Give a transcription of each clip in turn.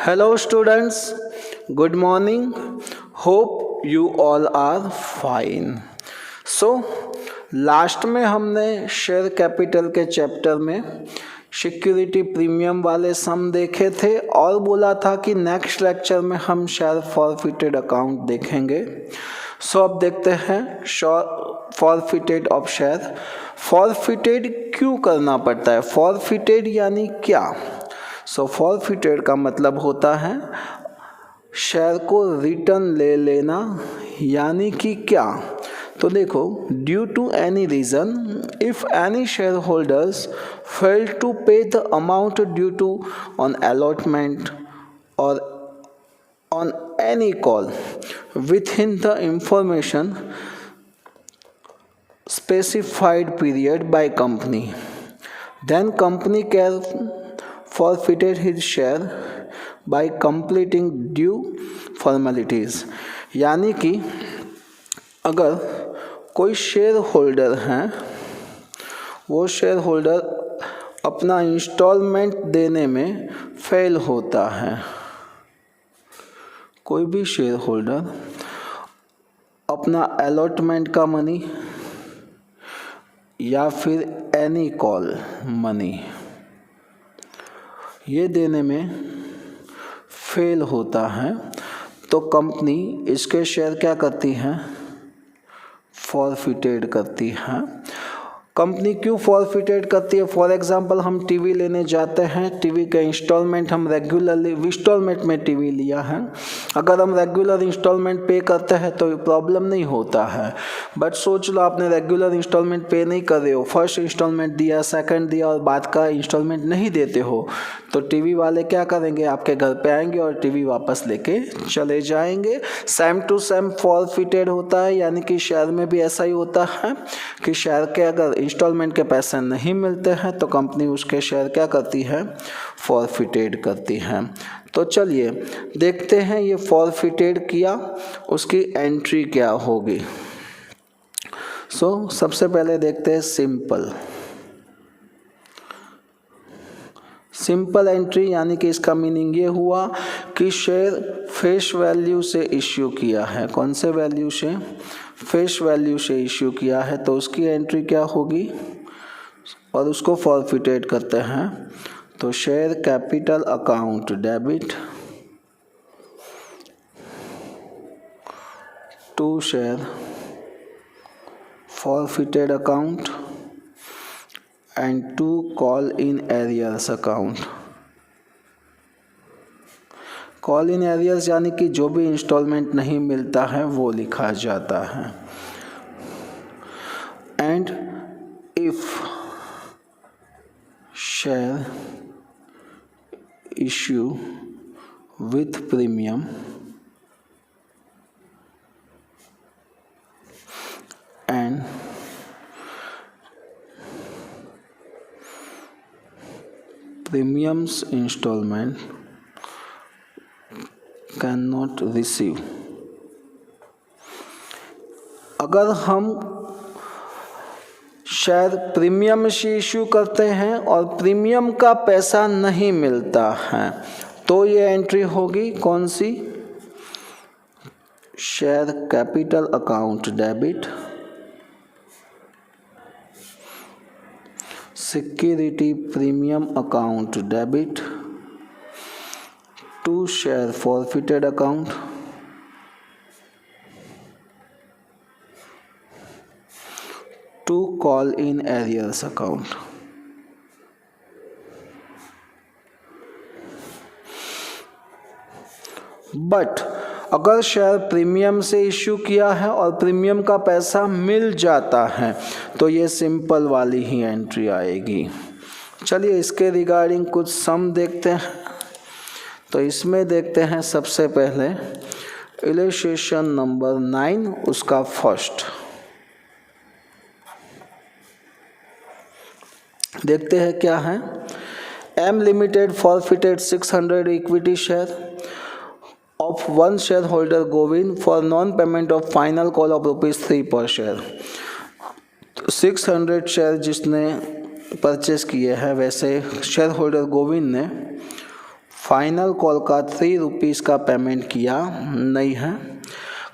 Hello students, good morning. Hope you all are fine. So last में हमने share capital के chapter में security premium वाले सम देखे थे और बोला था कि नेक्स्ट लेक्चर में हम शेयर फॉरफिटेड अकाउंट देखेंगे। सो अब देखते हैं फॉरफिटेड ऑफ शेयर। फॉरफिटेड क्यों करना पड़ता है? फॉरफिटेड यानी क्या? सो फॉरफिटेड का मतलब होता है शेयर को रिटर्न ले लेना, यानी कि क्या? तो देखो, due to any reason if any shareholders fail to pay the amount due to on allotment और on any call within the information specified period by company, then company can forfeited his share by completing due formalities। यानी कि अगर कोई share holder हैं, वो share holder अपना instalment देने में फेल होता है, कोई भी शेयर होल्डर अपना अलॉटमेंट का मनी या फिर एनी कॉल मनी ये देने में फेल होता है, तो कंपनी इसके शेयर क्या करती है? फॉरफिटेड करती है। कंपनी क्यों फॉरफिटेड करती है? फॉर एग्जांपल हम टीवी लेने जाते हैं, टीवी का इंस्टॉलमेंट हम रेगुलरली इंस्टॉलमेंट में टीवी लिया है, अगर हम रेगुलर इंस्टॉलमेंट पे करते हैं तो प्रॉब्लम नहीं होता है। बट सोच लो आपने रेगुलर इंस्टॉलमेंट पे नहीं कर रहे हो, फर्स्ट इंस्टॉलमेंट दिया, सेकंड दिया और बाद का इंस्टॉलमेंट नहीं देते हो, तो टीवी वाले क्या करेंगे? आपके घर पे आएंगे और टीवी वापस लेके चले जाएंगे। सेम टू सेम फॉरफिटेड होता है, यानी कि शेयर में भी ऐसा ही होता है कि शेयर के अगर इंस्टॉलमेंट के पैसे नहीं मिलते हैं तो कंपनी उसके शेयर क्या करती है? फॉरफिटेड करती है। तो चलिए देखते हैं ये फॉरफिटेड किया उसकी एंट्री क्या होगी। सो सबसे पहले देखते हैं सिंपल एंट्री, यानी कि इसका मीनिंग ये हुआ कि शेयर फेस वैल्यू से इश्यू किया है। कौन से वैल्यू से? फेस वैल्यू से इश्यू किया है, तो उसकी एंट्री क्या होगी? और उसको फॉरफिटेड करते हैं, तो share capital account debit to share forfeited account and to call in arrears account. Call in arrears यानी कि जो भी इंस्टॉलमेंट नहीं मिलता है वो लिखा जाता है। And if share issue with premium and premiums installment cannot receive। अगर हम शेयर प्रीमियम से इश्यू करते हैं और प्रीमियम का पैसा नहीं मिलता है, तो ये एंट्री होगी कौन सी? Share capital account debit security premium account debit to share forfeited account to call in arrears account. But अगर शेयर प्रीमियम से इश्यू किया है और प्रीमियम का पैसा मिल जाता है तो ये सिंपल वाली ही एंट्री आएगी। चलिए इसके रिगार्डिंग कुछ सम देखते हैं। तो इसमें देखते हैं सबसे पहले इलस्ट्रेशन नंबर 9, उसका फर्स्ट देखते हैं क्या है। M limited forfeited 600 equity share of one shareholder Govind for non-payment of final call of ₹3 per share। 600 share जिसने परचेस किए हैं, वैसे शेयर होल्डर गोविंद ने फाइनल कॉल का 3 रुपीज़ का पेमेंट किया नहीं है।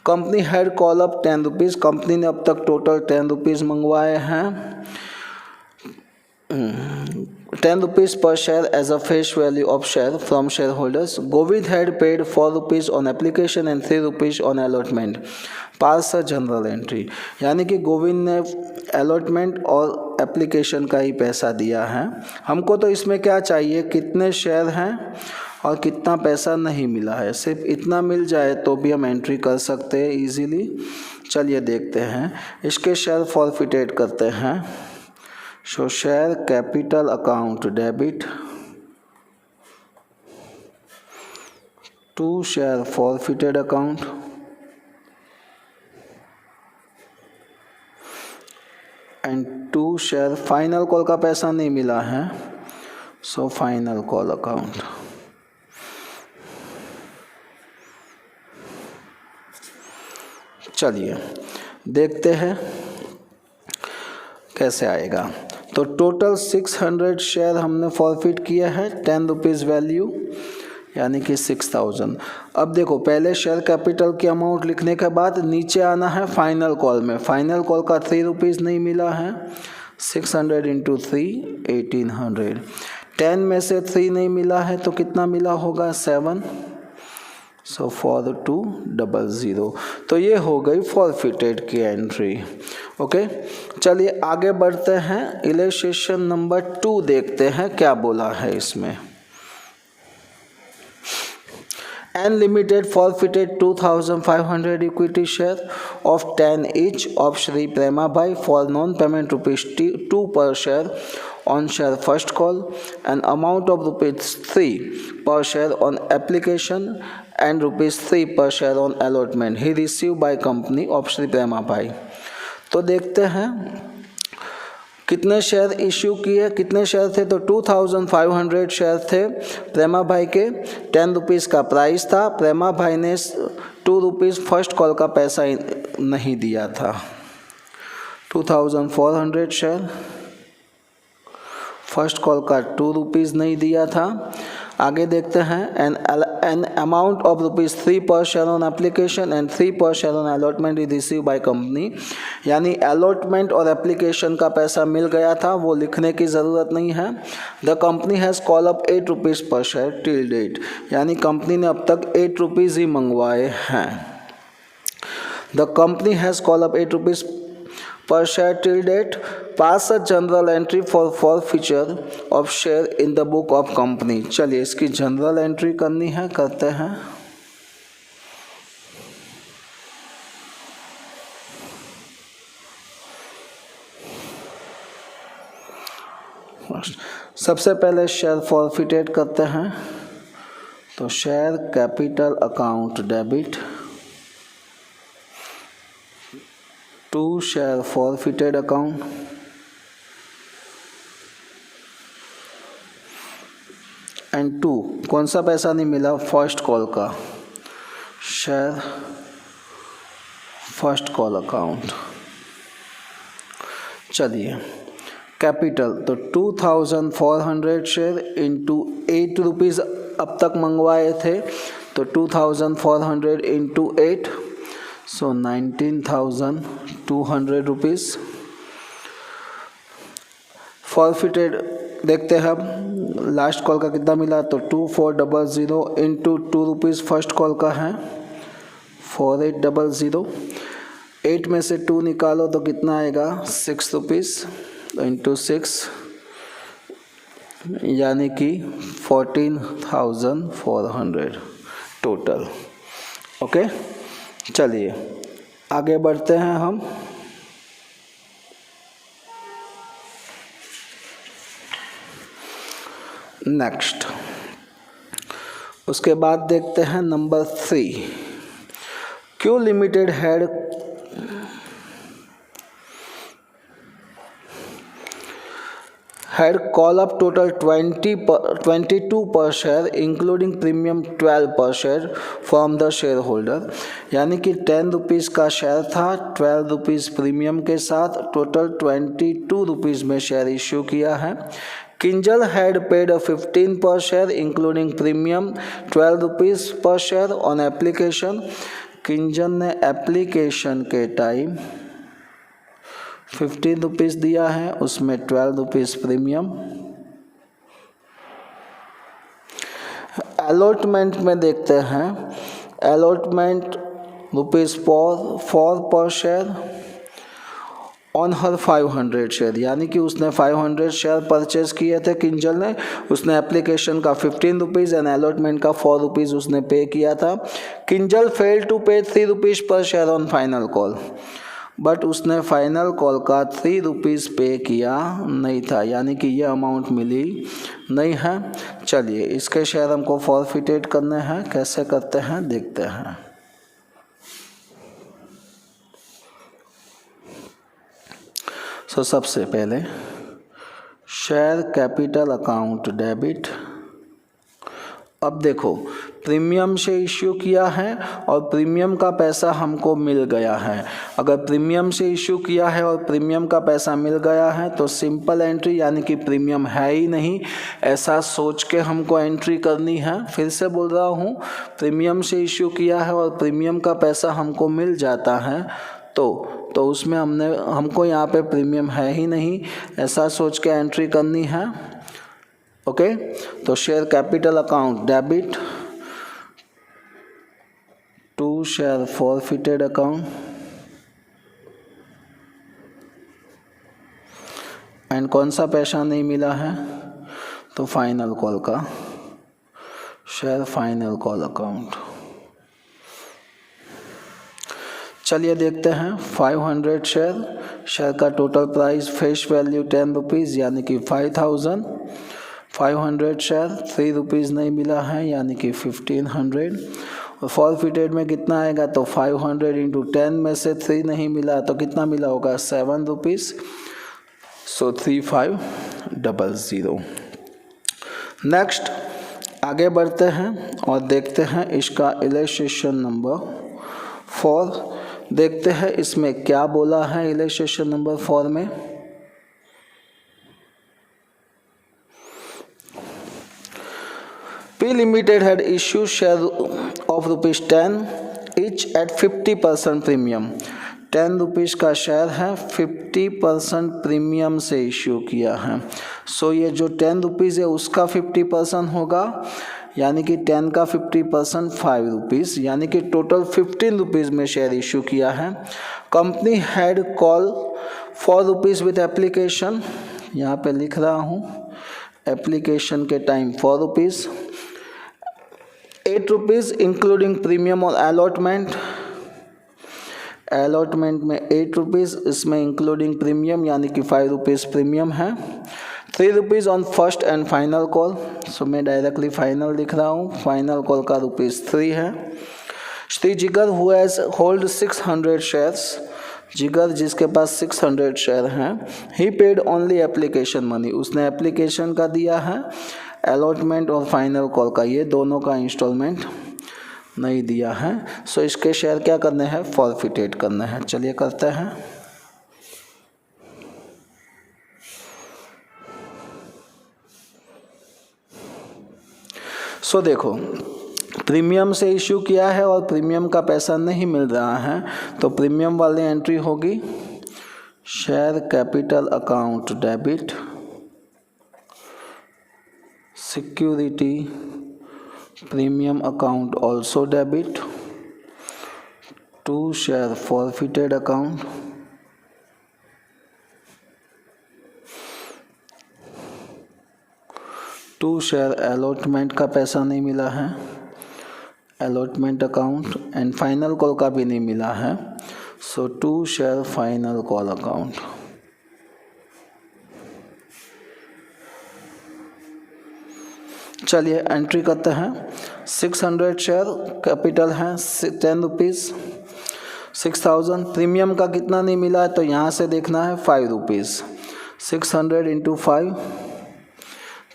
Company had call up 10 rupees, company ने अब तक टोटल 10 रुपीज़ मंगवाए हैं, 10 rupees per share as a face value of share from shareholders. Govind had paid 4 rupees on application and 3 rupees on allotment. Pass general entry, यानी कि गोविंद ने allotment और application का ही पैसा दिया है। हमको तो इसमें क्या चाहिए, कितने शेयर हैं और कितना पैसा नहीं मिला है। सिर्फ इतना मिल जाए तो भी हम एंट्री कर सकते हैं इजीली। चलिए देखते हैं, इसके शेयर फॉरफिटेड करते हैं। So share capital account debit to share forfeited account and to share final call का पैसा नहीं मिला है, so final call account। चलिए देखते हैं कैसे आएगा। तो टोटल 600 शेयर हमने फॉरफिट किया है, 10 रुपीज़ वैल्यू यानी कि 6000। अब देखो, पहले शेयर कैपिटल की अमाउंट लिखने के बाद नीचे आना है फाइनल कॉल में। फाइनल कॉल का 3 रुपीज़ नहीं मिला है, 600 इंटू 3 1800। 10 में से 3 नहीं मिला है तो कितना मिला होगा, 7। सो 4200। तो ये हो गई फॉरफिटेड की एंट्री। ओके, चलिए आगे बढ़ते हैं। इलस्ट्रेशन नंबर 2 देखते हैं क्या बोला है इसमें। N Limited forfeited 2500 equity share of 10 each of Shri Prema Bhai for non-payment ₹2 per share on share first call and amount of ₹3 per share on application and ₹3 per share on allotment he received by company of Shri Prema Bhai। तो देखते हैं कितने share issue किए, कितने share थे, तो 2500 share थे प्रेमा भाई के। 10 रुपीज़ का प्राइस था। प्रेमा भाई ने 2 रुपीज़ फर्स्ट कॉल का पैसा नहीं दिया था। 2400 शेयर फर्स्ट कॉल का 2 रुपीज़ नहीं दिया था। आगे देखते हैं, एन अमाउंट ऑफ ₹3 पर शेयर ऑन एप्लीकेशन एंड 3 पर share on allotment is receive by company, यानी अलॉटमेंट और एप्लीकेशन का पैसा मिल गया था, वो लिखने की ज़रूरत नहीं है। The company has call up 8 rupees per share till date, यानी कंपनी ने अब तक 8 रुपीज़ ही मंगवाए हैं। The company has call up 8 rupees per share till date, pass a journal entry for forfeiture of share in the book of company। चलिए इसकी general entry करनी है, करते हैं। सबसे पहले शेयर फॉरफिटेड करते हैं, तो share capital account debit to share forfeited account and 2 कौन सा पैसा नहीं मिला, फर्स्ट कॉल का, शेयर फर्स्ट कॉल अकाउंट। चलिए कैपिटल, तो 2400 शेयर इंटू 8 रुपीज़ अब तक मंगवाए थे, तो 2400 इंटू 8 सो 19,200 रुपीज़। फॉरफिटेड देखते हैं हम, लास्ट कॉल का कितना मिला, तो 2400 इंटू 2 रुपीज़ फर्स्ट कॉल का है 4800। 8 में से 2 निकालो तो कितना आएगा, 6 रुपीज़ इंटू 6 यानी कि 14,400 टोटल। ओके, चलिए आगे बढ़ते हैं हम। नेक्स्ट, उसके बाद देखते हैं number 3। Q limited had call up total 22 per share including premium 12 per share from the shareholder, यानी कि 10 रुपीज़ का शेयर था, 12 रुपीज़ प्रीमियम के साथ टोटल 22 रुपीज़ में शेयर इश्यू किया है। Kinjal had paid a 15 per share including premium 12 rupees per share on application. Kinjal ने एप्लीकेशन के टाइम 15 रुपीज़ दिया है, उसमें 12 रुपीज़ प्रीमियम। अलॉटमेंट में देखते हैं, अलॉटमेंट रुपीज़ 4 पर शेयर ऑन हर 500 शेयर, यानी कि उसने 500 शेयर परचेज किए थे किंजल ने, उसने एप्लीकेशन का 15 रुपीज़ एंड अलॉटमेंट का 4 रुपीज़ उसने पे किया था। किंजल फेल टू पे 3 rupees per share on final call, but उसने फाइनल कॉल का 3 रुपीज़ पे किया नहीं था, यानी कि ये अमाउंट मिली नहीं है। चलिए इसके शेयर हमको फॉरफिटेड करने हैं, कैसे करते हैं देखते हैं। सबसे पहले शेयर कैपिटल अकाउंट डेबिट। अब देखो प्रीमियम से इश्यू किया है और प्रीमियम का पैसा हमको मिल गया है। अगर प्रीमियम से इश्यू किया है और प्रीमियम का पैसा मिल गया है तो सिंपल एंट्री, यानी कि प्रीमियम है ही नहीं, ऐसा सोच के हमको एंट्री करनी है। फिर से बोल रहा हूँ, प्रीमियम से इश्यू किया है और प्रीमियम का पैसा हमको मिल जाता है तो उसमें हमको यहाँ पे प्रीमियम है ही नहीं, ऐसा सोच के एंट्री करनी है। ओके, तो share capital account debit to share forfeited account and कौन सा पैसा नहीं मिला है, तो फाइनल कॉल का शेयर फाइनल कॉल अकाउंट। चलिए देखते हैं 500 शेयर का total price face value 10 rupees, यानी कि 5000। 500 शेयर 3 रुपीज़ नहीं मिला है, यानी कि 1500। और फॉरफिटेड में कितना आएगा, तो 500 इंटू 10 में से 3 नहीं मिला तो कितना मिला होगा, 7 रुपीज़। सो 3500। नेक्स्ट आगे बढ़ते हैं और देखते हैं इसका इलस्ट्रेशन नंबर 4। देखते हैं इसमें क्या बोला है इलस्ट्रेशन नंबर 4 में। P Limited had issued share of ₹10 each at 50% premium. 10 rupees का शेयर है, 50% प्रीमियम से इश्यू किया है। सो ये जो 10 रुपीज़ है उसका 50% होगा, यानी कि 10 का 50% 5 रुपीज़, यानी कि टोटल 15 रुपीज़ में शेयर इशू किया है। Company had call 4 rupees with application, यहाँ पे लिख रहा हूँ एप्लीकेशन के time 4 rupees, 8 rupees including premium और अलॉटमेंट। अलॉटमेंट में 8 रुपीज़, इसमें इंक्लूडिंग प्रीमियम यानी कि 5 रुपीज़ प्रीमियम है। 3 rupees on first and final call, so मैं डायरेक्टली फाइनल लिख रहा हूँ, फाइनल कॉल का ₹3 है। श्री जिगर हु हैज़ होल्ड 600 शेयर्स, जिगर जिसके पास 600 शेयर हैं, ही पेड ओनली एप्लीकेशन मनी, उसने एप्लीकेशन का दिया है, अलॉटमेंट और फाइनल कॉल का ये दोनों का इंस्टॉलमेंट नहीं दिया है। सो इसके शेयर क्या करने हैं, फॉरफिटेड करने हैं। चलिए करते हैं। सो देखो प्रीमियम से इश्यू किया है और प्रीमियम का पैसा नहीं मिल रहा है, तो प्रीमियम वाली एंट्री होगी share capital account debit, security premium account also debit to share forfeited account, to share allotment का पैसा नहीं मिला है, allotment account and final call का भी नहीं मिला है, so 2 share final call account. चलिए एंट्री करते हैं। 600 शेयर कैपिटल है 10 रुपीज़, 6000 प्रीमियम का कितना नहीं मिला है, तो यहाँ से देखना है 5 रुपीज़, 600 इंटू 5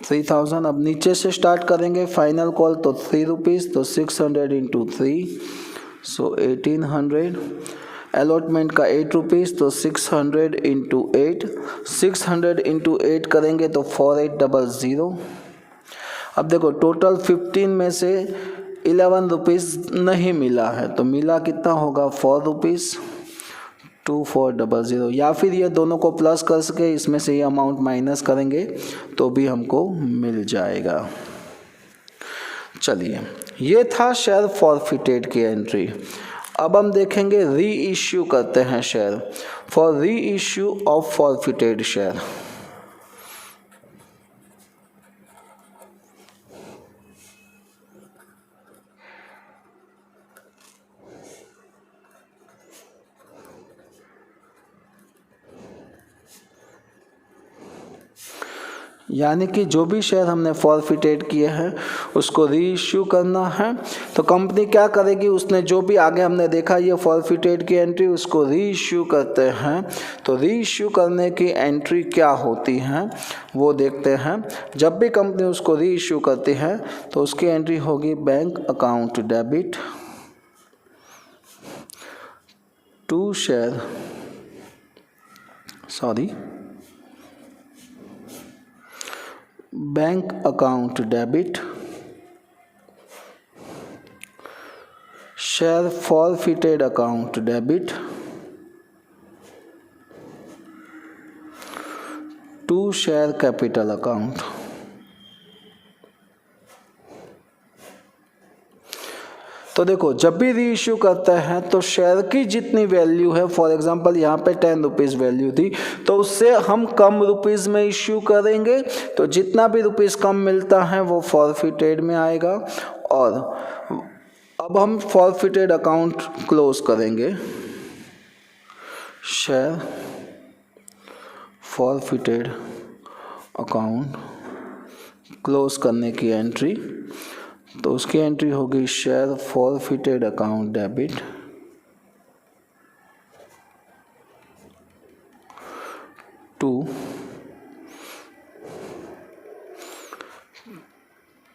3000। अब नीचे से स्टार्ट करेंगे, फाइनल कॉल तो 3 रुपीज़, तो 600 इंटू 3 सो 1800। अलॉटमेंट का 8 रुपीज़, तो 600 इंटू 8, 600 इंटू 8 करेंगे तो 4800। अब देखो टोटल 15 में से 11 रुपीज़ नहीं मिला है, तो मिला कितना होगा 4 रुपीज़, 2400। या फिर ये दोनों को प्लस कर सके, इसमें से ये अमाउंट माइनस करेंगे तो भी हमको मिल जाएगा। चलिए, ये था शेयर फॉरफिटेड की एंट्री। अब हम देखेंगे री इश्यू करते हैं शेयर, फॉर री इश्यू ऑफ फॉरफिटेड शेयर। यानी कि जो भी शेयर हमने फॉरफिटेड किए हैं उसको री इश्यू करना है। तो कंपनी क्या करेगी, उसने जो भी आगे हमने देखा ये फॉरफिटेड की एंट्री, उसको री इश्यू करते हैं। तो री इश्यू करने की एंट्री क्या होती हैं वो देखते हैं। जब भी कंपनी उसको री इश्यू करती है तो उसकी एंट्री होगी bank account debit to share, bank account debit share forfeited account debit to share capital account. तो देखो जब भी री इश्यू करते हैं तो शेयर की जितनी वैल्यू है, फॉर एग्जांपल यहाँ पे 10 रुपीज़ वैल्यू थी, तो उससे हम कम रुपीज़ में इश्यू करेंगे। तो जितना भी रुपीज़ कम मिलता है वो फॉरफिटेड में आएगा। और अब हम फॉरफिटेड अकाउंट क्लोज करेंगे, शेयर फॉरफिटेड अकाउंट क्लोज करने की एंट्री, तो उसकी एंट्री होगी share forfeited account debit to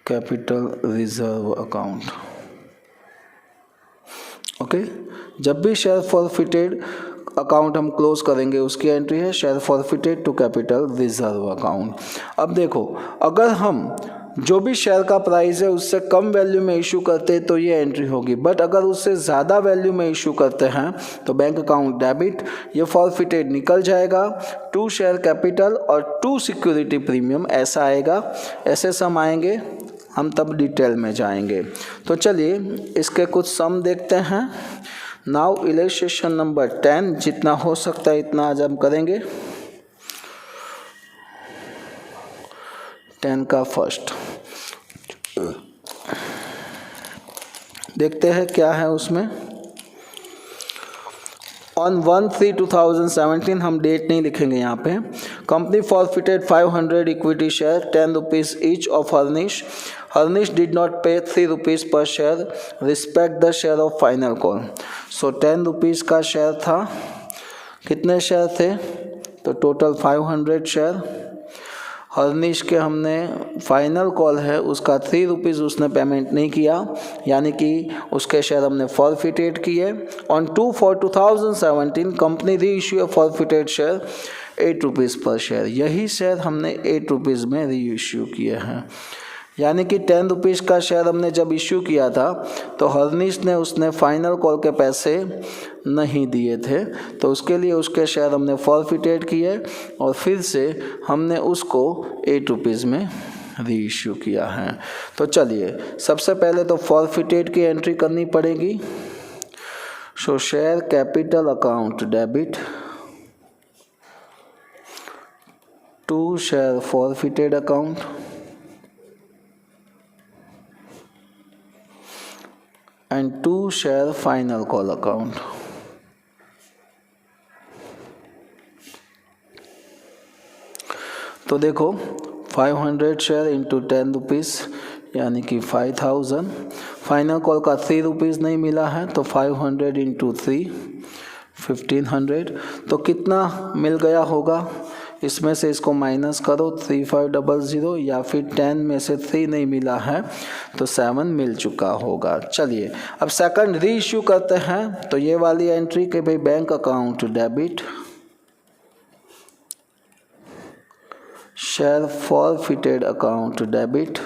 capital reserve account. Okay, जब भी शेयर फॉरफिटेड अकाउंट हम क्लोज करेंगे उसकी एंट्री है share forfeited to capital reserve account. अब देखो अगर हम जो भी शेयर का प्राइस है उससे कम वैल्यू में इशू करते हैं तो ये एंट्री होगी, बट अगर उससे ज़्यादा वैल्यू में इशू करते हैं तो बैंक अकाउंट डेबिट, ये फॉरफिटेड निकल जाएगा, टू शेयर कैपिटल और टू सिक्योरिटी प्रीमियम ऐसा आएगा। ऐसे सम आएंगे, हम तब डिटेल में जाएंगे। तो चलिए इसके कुछ सम देखते हैं। नाउ इलस्ट्रेशन नंबर 10, जितना हो सकता है इतना आज हम करेंगे। 10 का फर्स्ट देखते हैं क्या है उसमें। ऑन 1/3/2017, हम डेट नहीं लिखेंगे यहाँ पे। Company forfeited 500 equity share 10 rupees each of Harnish. Harnish did not pay 3 rupees per share respect the share of final call. So 10 rupees का शेयर था, कितने शेयर थे, तो टोटल 500 शेयर। हर्निश के हमने फाइनल कॉल है उसका 3 रुपीज़ उसने पेमेंट नहीं किया, यानी कि उसके शेयर हमने फॉरफिटेड किए। ऑन 2/4/2017 कंपनी री issue forfeited share 8 rupees per share. यही शेयर हमने 8 रुपीज़ में री इश्यू किए हैं, यानी कि 10 रुपीज़ का शेयर हमने जब इश्यू किया था तो हर्निश ने उसने फाइनल कॉल के पैसे नहीं दिए थे, तो उसके लिए उसके शेयर हमने फॉरफिटेड किए और फिर से हमने उसको 8 रुपीज़ में री इश्यू किया है। तो चलिए सबसे पहले तो फॉरफिटेड की एंट्री करनी पड़ेगी। So share capital account debit to share forfeited account and 2 share final call account। तो देखो 500 शेयर इंटू 10 रुपीज़ यानी कि 5000। फाइनल कॉल का 3 रुपीज़ नहीं मिला है तो 500 इंटू 3 1500। तो कितना मिल गया होगा, इसमें से इसको माइनस करो 3500, या फिर 10 में से 3 नहीं मिला है तो 7 मिल चुका होगा। चलिए अब सेकंड री इश्यू करते हैं। तो ये वाली एंट्री के भाई bank account debit, share forfeited account debit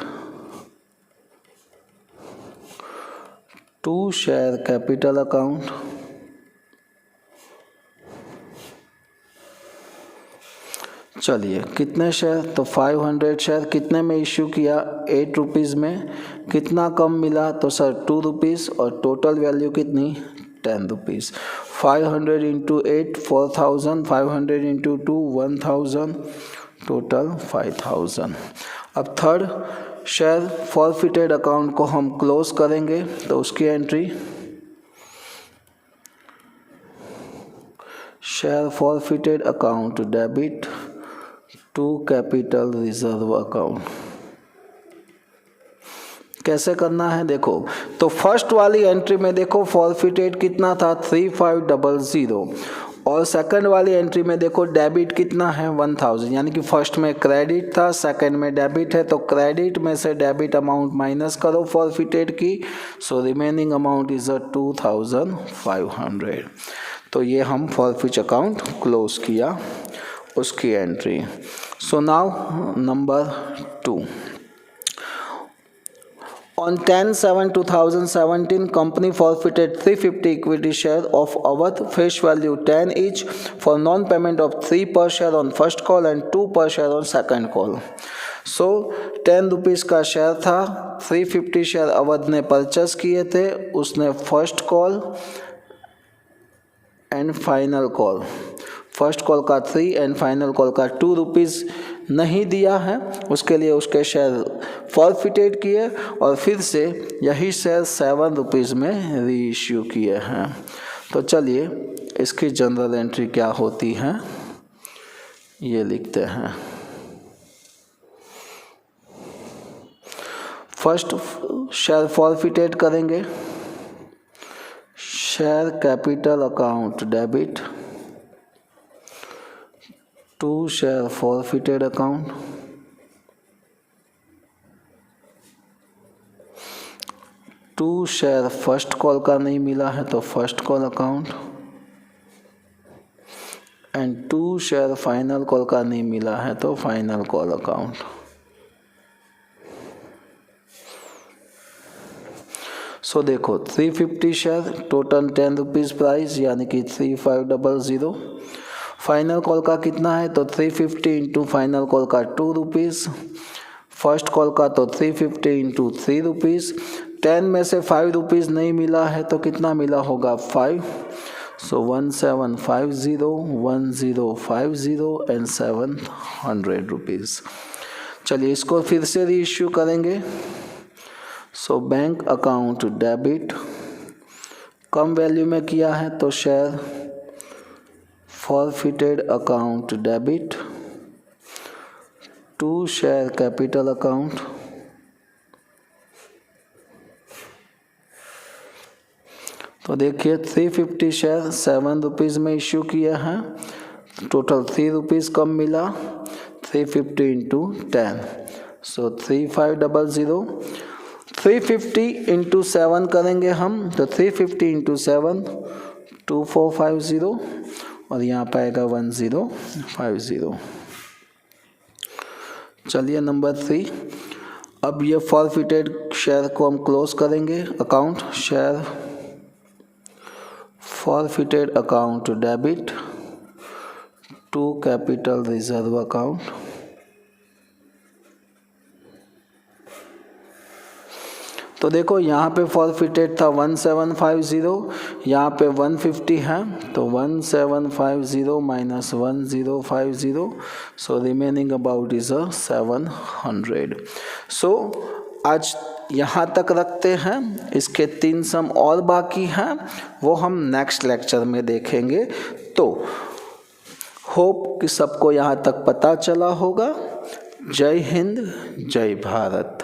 to share capital account, चलिए कितने शेयर, तो 500 शेयर कितने में इश्यू किया, 8 रुपीज़ में, कितना कम मिला, तो सर 2 रुपीज़, और टोटल वैल्यू कितनी 10 रुपीज़। 500 into 8 4000, 500 into 2 1000, total 5000। अब थर्ड शेयर फॉरफिटेड अकाउंट को हम क्लोज करेंगे, तो उसकी entry share forfeited account debit to capital reserve account. कैसे करना है देखो, तो फर्स्ट वाली एंट्री में देखो फॉरफिटेड कितना था 3500, और सेकंड वाली एंट्री में देखो डेबिट कितना है 1000, यानी कि फर्स्ट में क्रेडिट था सेकंड में डेबिट है, तो क्रेडिट में से डेबिट अमाउंट माइनस करो फॉरफिटेड की, सो रिमेनिंग अमाउंट इज 2500। तो ये हम फॉरफिट अकाउंट क्लोज किया, उसकी entry. So now number 2, on 10/7/2017 company forfeited 350 equity share of worth face value 10 each for non-payment of 3 per share on first call and 2 per share on second call. So 10 rupees का share था, 350 share Awadh ने purchase किए थे, उसने first call and final call, first call का 3 and final call का 2 rupees नहीं दिया है, उसके लिए उसके शेयर फॉरफिटेड किए और फिर से यही शेयर 7 रुपीज़ में री इश्यू किए हैं। तो चलिए इसकी जनरल एंट्री क्या होती है ये लिखते हैं। फर्स्ट शेयर फॉरफिटेड करेंगे, share capital account debit to share forfeited account, to share first call का नहीं मिला है तो first call account, and 2 share final call का नहीं मिला है तो फाइनल कॉल अकाउंट। सो देखो 350 शेयर टोटल 10 रुपीज़ प्राइस यानी कि 3500, फाइनल कॉल का कितना है तो 350 इंटू फाइनल कॉल का 2 रुपीज़, फर्स्ट कॉल का तो 350 इंटू 3 रुपीज़, 10 में से 5 रुपीज़ नहीं मिला है तो कितना मिला होगा 5, सो 1750 1050 एंड 700 रुपीज़। चलिए इसको फिर से री इश्यू करेंगे। सो बैंक अकाउंट डेबिट कम वैल्यू में किया है तो share forfeited account debit to share capital account, तो देखिए 350 शेयर 7 रुपीज़ में इश्यू किया है, टोटल 3 रुपीज़ कम मिला, 350 इंटू 10, सो 3500, 350 इंटू 7 करेंगे हम तो 350 इंटू 7 2450, और यहाँ पे आएगा 1050। चलिए नंबर 3, अब ये फॉरफिटेड शेयर को हम क्लोज करेंगे account, share forfeited account debit to capital reserve account, तो देखो यहाँ पे फॉरफिटेड था 1750, यहाँ पे 150 है तो 1750 minus 1050, so remaining about is 700। सो आज यहाँ तक रखते हैं, इसके 3 सम और बाकी हैं वो हम नेक्स्ट लेक्चर में देखेंगे। तो होप कि सबको यहाँ तक पता चला होगा। जय हिंद, जय भारत।